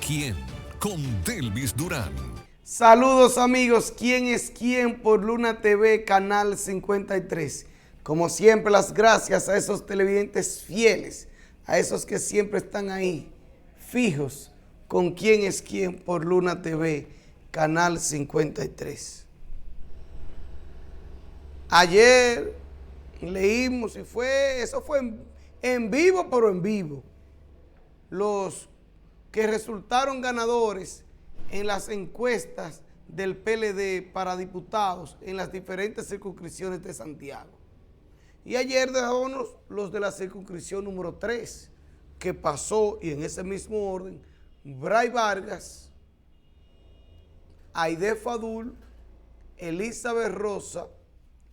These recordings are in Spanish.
quién? Con Delvis Durán. Saludos amigos, ¿quién es quién? Por Luna TV, Canal 53. Como siempre, las gracias a esos televidentes fieles, a esos que siempre están ahí, fijos, con quién es quién por Luna TV, Canal 53. Ayer leímos y eso fue en vivo, pero en vivo. Los que resultaron ganadores en las encuestas del PLD para diputados en las diferentes circunscripciones de Santiago. Y ayer dejamos los de la circunscripción número 3, que pasó, y en ese mismo orden, Bray Vargas, Aide Fadul, Elizabeth Rosa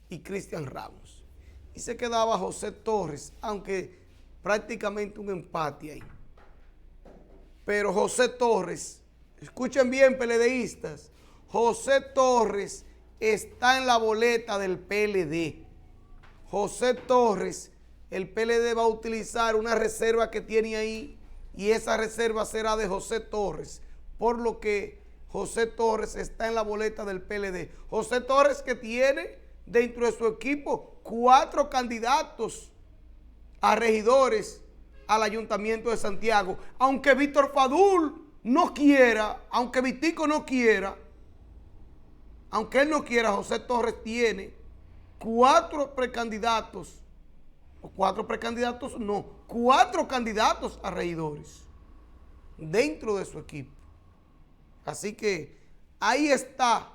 y Cristian Ramos. Y se quedaba José Torres, aunque prácticamente un empate ahí. Pero José Torres, escuchen bien PLDistas, José Torres está en la boleta del PLD. José Torres, el PLD va a utilizar una reserva que tiene ahí y esa reserva será de José Torres, por lo que José Torres está en la boleta del PLD. José Torres que tiene dentro de su equipo 4 candidatos a regidores al Ayuntamiento de Santiago. Aunque Víctor Fadul no quiera, aunque Vitico no quiera, aunque él no quiera, José Torres tiene 4 precandidatos, o 4 precandidatos no, 4 candidatos a regidores dentro de su equipo. Así que ahí está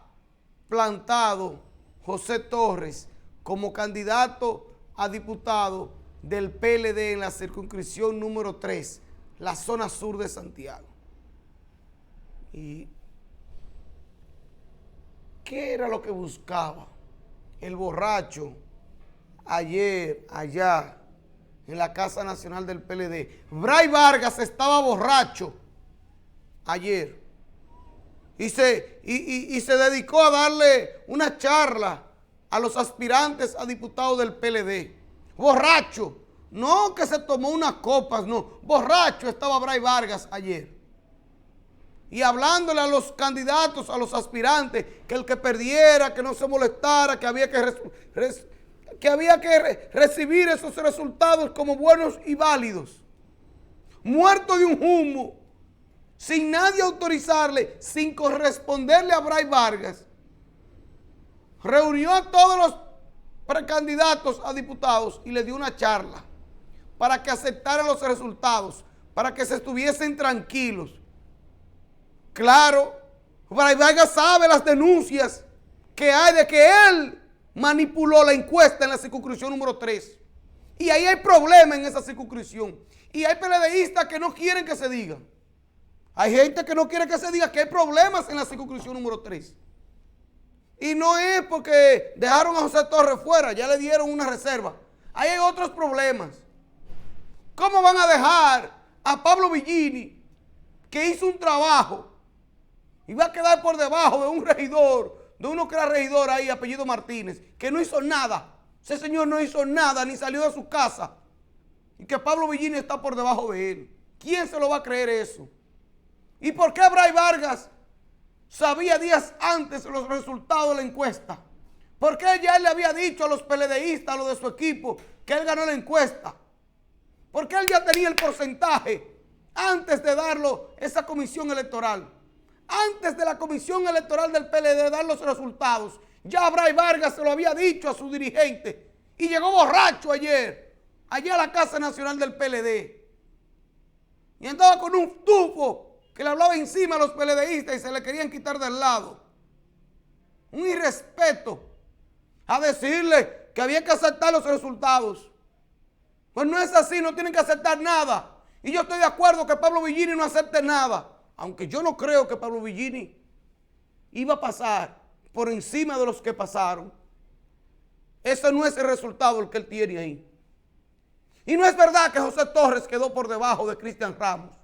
plantado José Torres como candidato a diputado del PLD en la circunscripción número 3, la zona sur de Santiago. ¿Y qué era lo que buscaba el borracho ayer, allá, en la Casa Nacional del PLD? Bray Vargas estaba borracho ayer y se dedicó a darle una charla a los aspirantes a diputados del PLD. Borracho, no que se tomó unas copas, no, borracho estaba Bray Vargas ayer. Y hablándole a los candidatos, a los aspirantes, que el que perdiera, que no se molestara, que había que recibir esos resultados como buenos y válidos. Muerto de un humo, sin nadie autorizarle, sin corresponderle a Bray Vargas, reunió a todos los precandidatos a diputados y le dio una charla para que aceptaran los resultados, para que se estuviesen tranquilos. Claro, Bray Vargas sabe las denuncias que hay de que él manipuló la encuesta en la circunscripción número 3. Y ahí hay problemas en esa circunscripción. Y hay PLDistas que no quieren que se diga. Hay gente que no quiere que se diga que hay problemas en la circunscripción número 3. Y no es porque dejaron a José Torres fuera, ya le dieron una reserva. Ahí hay otros problemas. ¿Cómo van a dejar a Pablo Villini, que hizo un trabajo, y va a quedar por debajo de un regidor, de uno que era regidor ahí, apellido Martínez, que no hizo nada? Ese señor no hizo nada, ni salió de su casa. Y que Pablo Villini está por debajo de él. ¿Quién se lo va a creer eso? ¿Y por qué Bray Vargas sabía días antes los resultados de la encuesta? ¿Por qué ya él le había dicho a los PLDistas, a los de su equipo, que él ganó la encuesta? ¿Por qué él ya tenía el porcentaje antes de darlo esa comisión electoral? Antes de la comisión electoral del PLD dar los resultados, ya Bray Vargas se lo había dicho a su dirigente y llegó borracho ayer a la Casa Nacional del PLD. Y andaba con un tufo que le hablaba encima a los PLDistas y se le querían quitar del lado. Un irrespeto a decirle que había que aceptar los resultados. Pues no es así, no tienen que aceptar nada. Y yo estoy de acuerdo que Pablo Villini no acepte nada. Aunque yo no creo que Pablo Villini iba a pasar por encima de los que pasaron. Ese no es el resultado el que él tiene ahí. Y no es verdad que José Torres quedó por debajo de Cristian Ramos.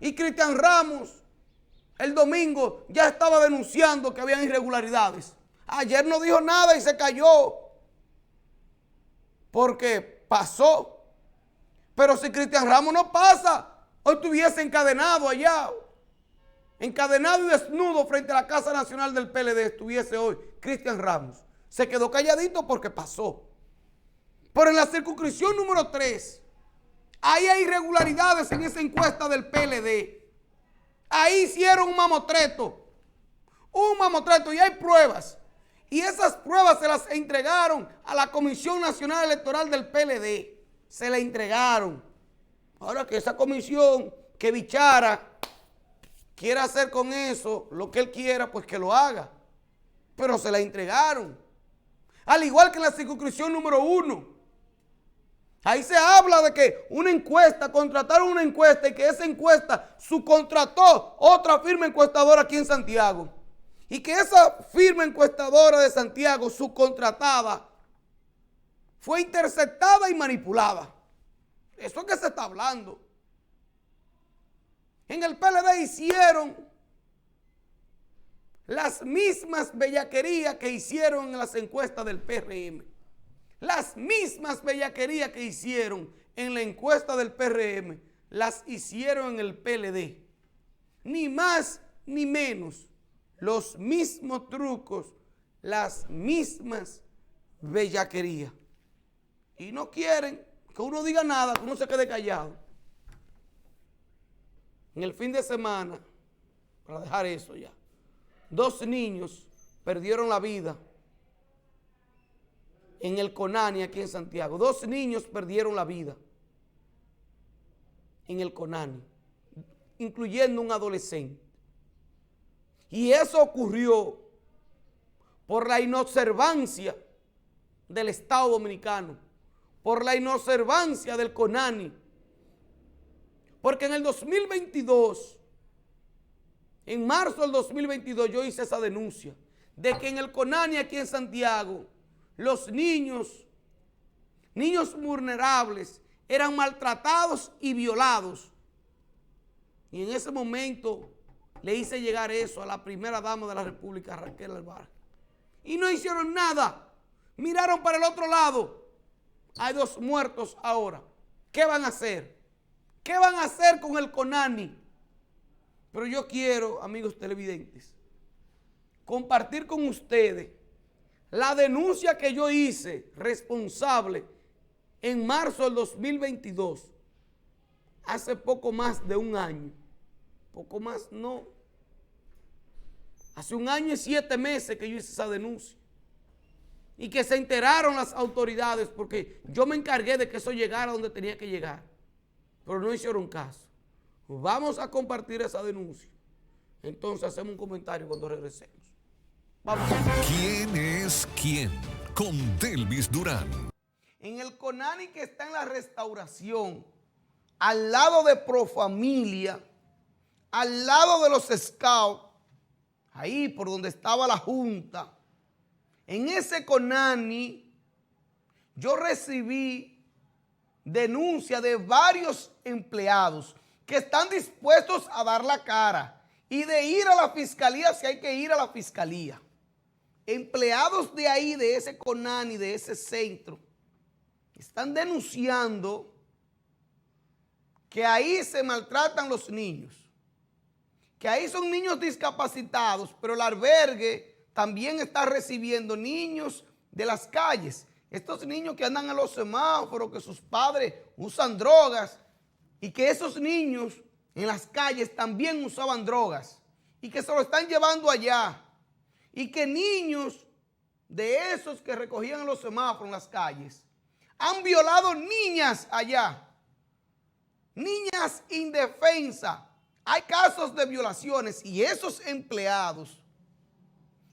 Y Cristian Ramos el domingo ya estaba denunciando que había irregularidades. Ayer no dijo nada y se cayó porque pasó. Pero si Cristian Ramos no pasa, hoy estuviese encadenado allá encadenado y desnudo frente a la Casa Nacional del PLD estuviese hoy Cristian Ramos. Se quedó calladito porque pasó. Pero en la circunscripción número 3, ahí hay irregularidades en esa encuesta del PLD. Ahí hicieron un mamotreto y hay pruebas. Y esas pruebas se las entregaron a la Comisión Nacional Electoral del PLD. Se la entregaron. Ahora que esa comisión, que Bichara quiera hacer con eso lo que él quiera, pues que lo haga. Pero se la entregaron. Al igual que en la circunscripción número 1. Ahí se habla de que una encuesta, contrataron una encuesta y que esa encuesta subcontrató otra firma encuestadora aquí en Santiago. Y que esa firma encuestadora de Santiago subcontratada fue interceptada y manipulada. Eso es que se está hablando. En el PLD hicieron las mismas bellaquerías que hicieron en las encuestas del PRM. Las mismas bellaquerías que hicieron en la encuesta del PRM, las hicieron en el PLD. Ni más ni menos. Los mismos trucos, las mismas bellaquerías. Y no quieren que uno diga nada, que uno se quede callado. En el fin de semana, para dejar eso ya, 2 niños perdieron la vida en el Conani aquí en Santiago. 2 niños perdieron la vida en el Conani, incluyendo un adolescente. Y eso ocurrió por la inobservancia del Estado Dominicano, por la inobservancia del Conani. Porque en el 2022, en marzo del 2022, yo hice esa denuncia de que en el Conani aquí en Santiago, los niños vulnerables, eran maltratados y violados. Y en ese momento le hice llegar eso a la primera dama de la República, Raquel Alvarez. Y no hicieron nada. Miraron para el otro lado. Hay 2 muertos ahora. ¿Qué van a hacer? ¿Qué van a hacer con el Conani? Pero yo quiero, amigos televidentes, compartir con ustedes la denuncia que yo hice responsable en marzo del 2022, hace poco más de un año. Poco más, no. Hace 1 año y 7 meses que yo hice esa denuncia. Y que se enteraron las autoridades porque yo me encargué de que eso llegara donde tenía que llegar. Pero no hicieron caso. Vamos a compartir esa denuncia. Entonces hacemos un comentario cuando regresemos. Vamos. ¿Quién es quién? Con Delvis Durán. En el Conani que está en la Restauración, al lado de Profamilia, al lado de los Scouts, ahí por donde estaba la Junta, en ese Conani yo recibí denuncia de varios empleados que están dispuestos a dar la cara y de ir a la fiscalía si hay que ir a la fiscalía. Empleados de ahí, de ese Conani, de ese centro, están denunciando que ahí se maltratan los niños, que ahí son niños discapacitados, pero el albergue también está recibiendo niños de las calles. Estos niños que andan en los semáforos, que sus padres usan drogas y que esos niños en las calles también usaban drogas y que se lo están llevando allá. Y que niños de esos que recogían en los semáforos en las calles han violado niñas allá. Niñas indefensas. Hay casos de violaciones y esos empleados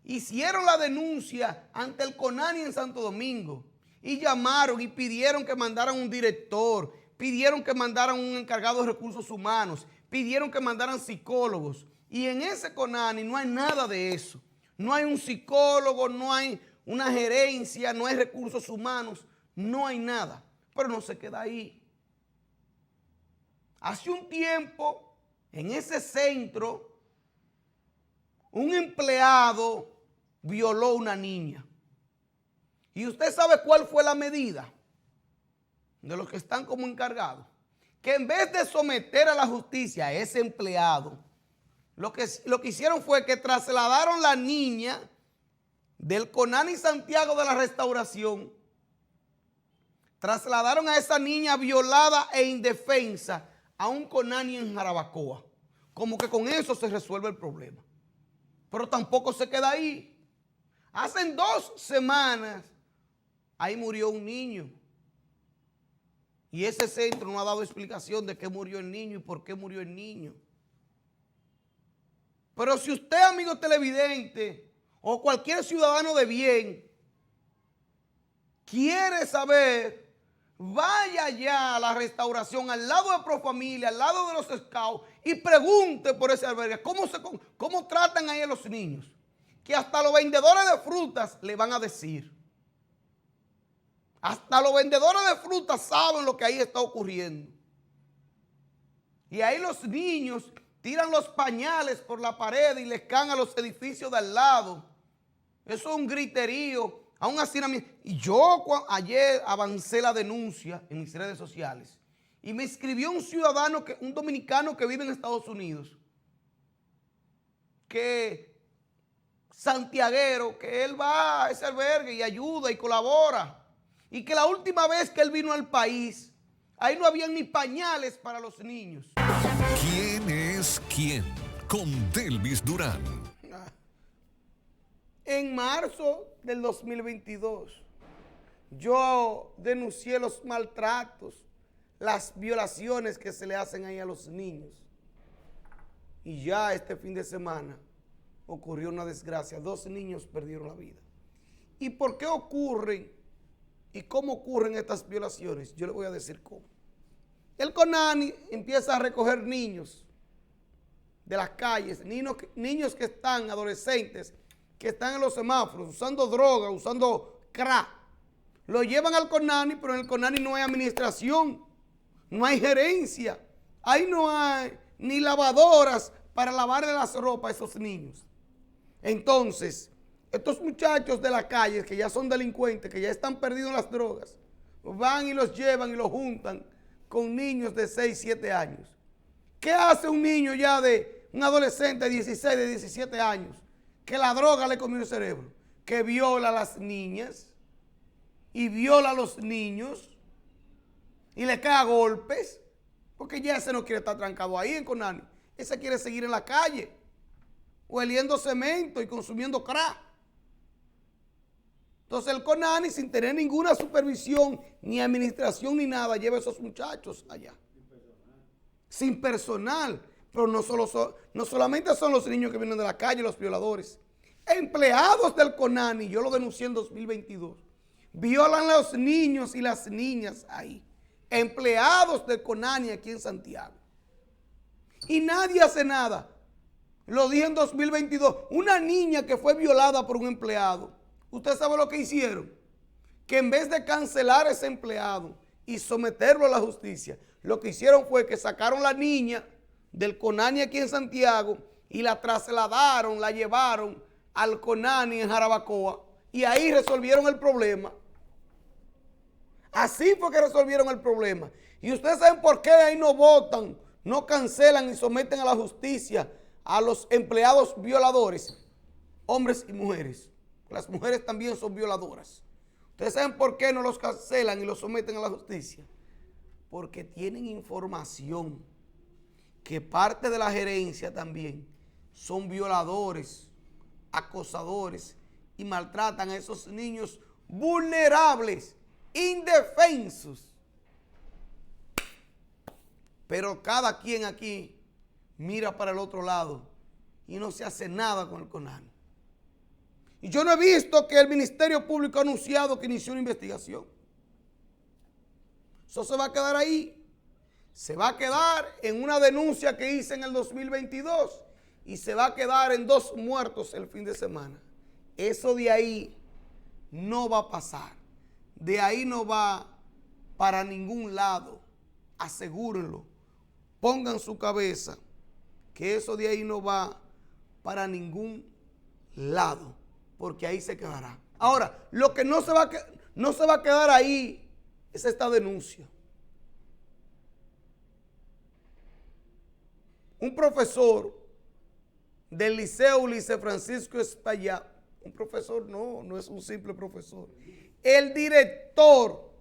hicieron la denuncia ante el Conani en Santo Domingo y llamaron y pidieron que mandaran un director, pidieron que mandaran un encargado de recursos humanos, pidieron que mandaran psicólogos. Y en ese Conani no hay nada de eso. No hay un psicólogo, no hay una gerencia, no hay recursos humanos, no hay nada. Pero no se queda ahí. Hace un tiempo, en ese centro, un empleado violó a una niña. ¿Y usted sabe cuál fue la medida de los que están como encargados? Que en vez de someter a la justicia a ese empleado, Lo que hicieron fue que trasladaron la niña del Conani Santiago de la Restauración. Trasladaron a esa niña violada e indefensa a un Conani en Jarabacoa. Como que con eso se resuelve el problema. Pero tampoco se queda ahí. Hace 2 semanas, ahí murió un niño. Y ese centro no ha dado explicación de qué murió el niño y por qué murió el niño. Pero si usted, amigo televidente, o cualquier ciudadano de bien, quiere saber, vaya ya a la Restauración, al lado de Profamilia, al lado de los Scouts, y pregunte por ese albergue, ¿cómo tratan ahí a los niños? Que hasta los vendedores de frutas le van a decir. Hasta los vendedores de frutas saben lo que ahí está ocurriendo. Y ahí los niños tiran los pañales por la pared y les caen a los edificios de al lado. Eso es un griterío. Aún así, y yo ayer avancé la denuncia en mis redes sociales y me escribió un ciudadano, un dominicano que vive en Estados Unidos, que santiaguero, que él va a ese albergue y ayuda y colabora, y que la última vez que él vino al país, ahí no habían ni pañales para los niños. ¿Quién es quién? Con Delvis Durán. En marzo del 2022, yo denuncié los maltratos, las violaciones que se le hacen ahí a los niños. Y ya este fin de semana ocurrió una desgracia. 2 niños perdieron la vida. ¿Y por qué ocurren y cómo ocurren estas violaciones? Yo le voy a decir cómo. El Conani empieza a recoger niños de las calles, niños que están, adolescentes, que están en los semáforos, usando droga, usando crack. Lo llevan al Conani, pero en el Conani no hay administración, no hay gerencia. Ahí no hay ni lavadoras para lavarle las ropas a esos niños. Entonces, estos muchachos de la calle, que ya son delincuentes, que ya están perdidos en las drogas, van y los llevan y los juntan con niños de 6, 7 años. ¿Qué hace un niño ya un adolescente de 16, de 17 años? Que la droga le comió el cerebro, que viola a las niñas y viola a los niños y le cae a golpes, porque ya ese no quiere estar trancado ahí en Conani, ese quiere seguir en la calle, hueliendo cemento y consumiendo crack. Entonces el Conani, sin tener ninguna supervisión, ni administración, ni nada, lleva a esos muchachos allá. Sin personal. Pero no solamente son los niños que vienen de la calle, los violadores. Empleados del Conani, yo lo denuncié en 2022, violan a los niños y las niñas ahí. Empleados del Conani aquí en Santiago. Y nadie hace nada. Lo dije en 2022. Una niña que fue violada por un empleado. ¿Usted sabe lo que hicieron? Que en vez de cancelar a ese empleado y someterlo a la justicia, lo que hicieron fue que sacaron a la niña del Conani aquí en Santiago y la trasladaron, la llevaron al Conani en Jarabacoa y ahí resolvieron el problema. Así fue que resolvieron el problema. Y ustedes saben por qué ahí no votan, no cancelan y someten a la justicia a los empleados violadores, hombres y mujeres. Las mujeres también son violadoras. Ustedes saben por qué no los cancelan y los someten a la justicia. Porque tienen información que parte de la gerencia también son violadores, acosadores y maltratan a esos niños vulnerables, indefensos. Pero cada quien aquí mira para el otro lado y no se hace nada con el Conani. Y yo no he visto que el Ministerio Público ha anunciado que inició una investigación. Eso se va a quedar ahí. Se va a quedar en una denuncia que hice en el 2022 y se va a quedar en 2 muertos el fin de semana. Eso de ahí no va a pasar. De ahí no va para ningún lado. Asegúrenlo. Pongan su cabeza que eso de ahí no va para ningún lado, porque ahí se quedará. Ahora, lo que no se va a quedar ahí es esta denuncia. Un profesor del Liceo Ulises Francisco Espaillá, un profesor, no es un simple profesor, el director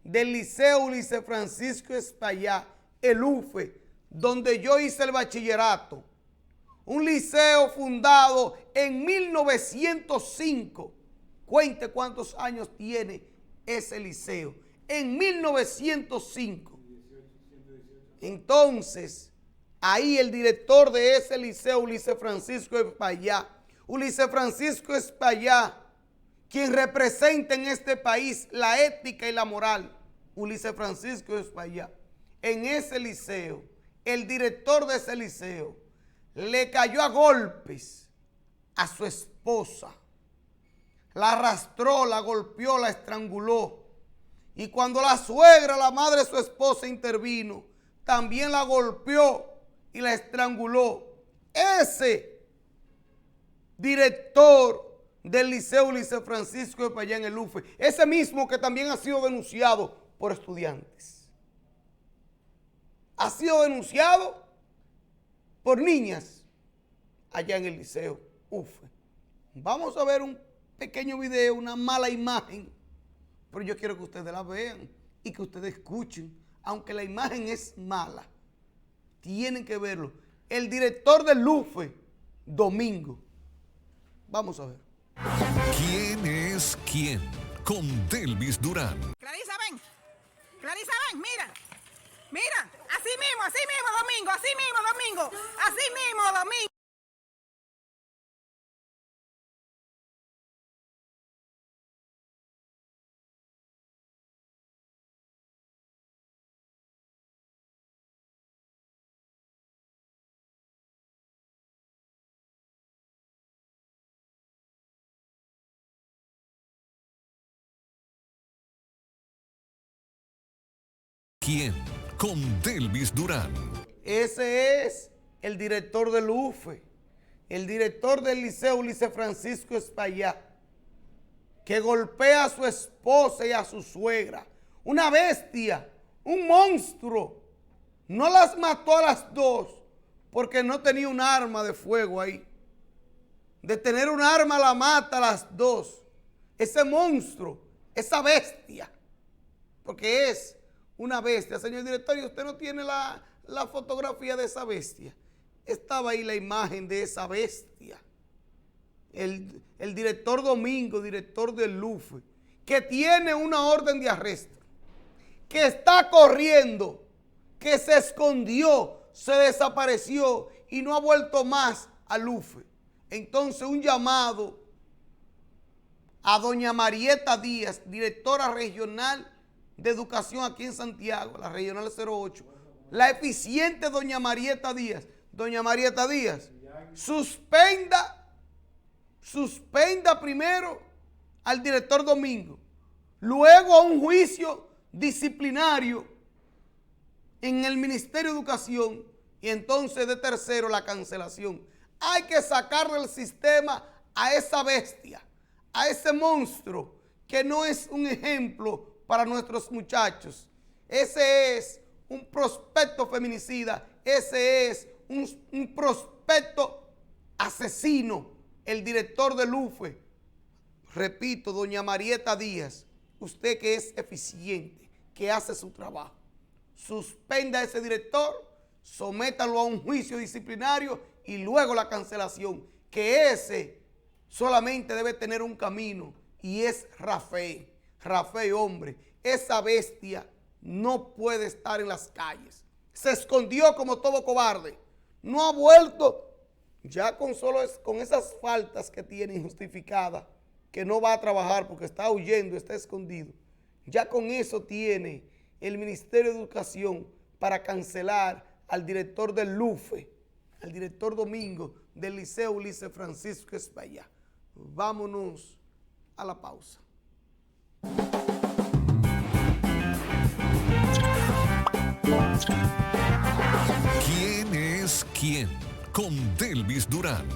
del Liceo Ulises Francisco Espaillá, el UFE, donde yo hice el bachillerato, un liceo fundado en 1905. Cuente cuántos años tiene ese liceo. En 1905. Entonces, ahí el director de ese liceo, Ulises Francisco Espaillá, quien representa en este país la ética y la moral, Ulises Francisco Espaillá, en ese liceo, el director de ese liceo, le cayó a golpes a su esposa, la arrastró, la golpeó, la estranguló. Y cuando la suegra, la madre de su esposa, intervino, también la golpeó y la estranguló. Ese director del Liceo Ulises Francisco Espaillá en el UFE, ese mismo que también ha sido denunciado por estudiantes, ha sido denunciado por niñas allá en el Liceo UFE. Vamos a ver un pequeño video, una mala imagen, pero yo quiero que ustedes la vean y que ustedes escuchen, aunque la imagen es mala, tienen que verlo. El director del UFE, Domingo. Vamos a ver. ¿Quién es quién? Con Delvis Durán. Clarisa, ven, mira, así mismo, Domingo, así mismo, Domingo. ¿Quién? Con Delvis Durán. Ese es el director del UFE, el director del Liceo Ulises Francisco Espaillá, que golpea a su esposa y a su suegra. Una bestia, un monstruo. No las mató a las dos porque no tenía un arma de fuego ahí. De tener un arma la mata a las dos. Ese monstruo, esa bestia, porque es una bestia. Señor director, ¿y usted no tiene la fotografía de esa bestia? Estaba ahí la imagen de esa bestia. El director Domingo, director del UFE, que tiene una orden de arresto, que está corriendo, que se escondió, se desapareció y no ha vuelto más al UFE. Entonces, un llamado a doña Marieta Díaz, directora regional de educación aquí en Santiago, la regional 08, la eficiente doña Marieta Díaz. Doña Marieta Díaz, suspenda primero al director Domingo, luego a un juicio disciplinario en el Ministerio de Educación y entonces de tercero la cancelación. Hay que sacarle del sistema a esa bestia, a ese monstruo que no es un ejemplo para nuestros muchachos. Ese es un prospecto feminicida, ese es un prospecto asesino, el director del UFE. Repito, doña Marieta Díaz, usted que es eficiente, que hace su trabajo, suspenda a ese director, sométalo a un juicio disciplinario y luego la cancelación, que ese solamente debe tener un camino y es Rafael, hombre. Esa bestia no puede estar en las calles. Se escondió como todo cobarde. No ha vuelto, ya con esas faltas que tiene injustificadas, que no va a trabajar porque está huyendo, está escondido. Ya con eso tiene el Ministerio de Educación para cancelar al director del UFE, al director Domingo del Liceo Ulises Francisco Espaillá. Vámonos a la pausa. ¿Quién es quién? Con Delvis Durán.